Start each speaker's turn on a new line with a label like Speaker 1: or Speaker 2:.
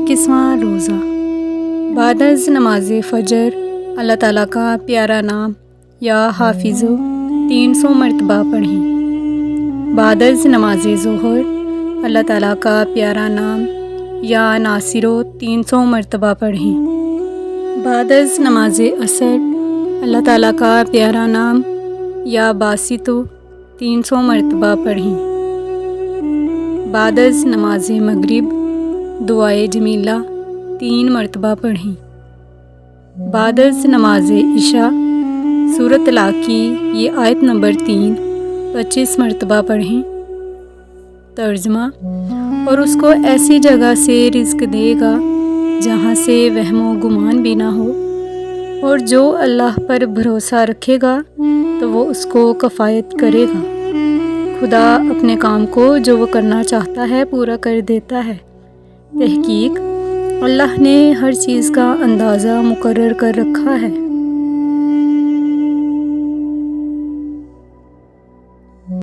Speaker 1: 21واں روزہ بعد از نماز فجر اللہ تعالیٰ کا پیارا نام یا حافظو 300 مرتبہ پڑھیں۔ بعد از نماز ظہر اللہ تعالیٰ کا پیارا نام یا ناصرو 300 مرتبہ پڑھیں۔ بعد از نماز عصر اللہ تعالیٰ کا پیارا نام یا باسطو 300 مرتبہ پڑھیں۔ بعد از نماز مغرب دعائے جمیلہ 3 مرتبہ پڑھیں۔ بعد از نماز عشاء سورۃ طلاق کی یہ آیت نمبر 3 25 مرتبہ پڑھیں۔ ترجمہ: اور اس کو ایسی جگہ سے رزق دے گا جہاں سے وہم و گمان بھی نہ ہو، اور جو اللہ پر بھروسہ رکھے گا تو وہ اس کو کفایت کرے گا۔ خدا اپنے کام کو جو وہ کرنا چاہتا ہے پورا کر دیتا ہے۔ تحقیق اللہ نے ہر چیز کا اندازہ مقرر کر رکھا ہے۔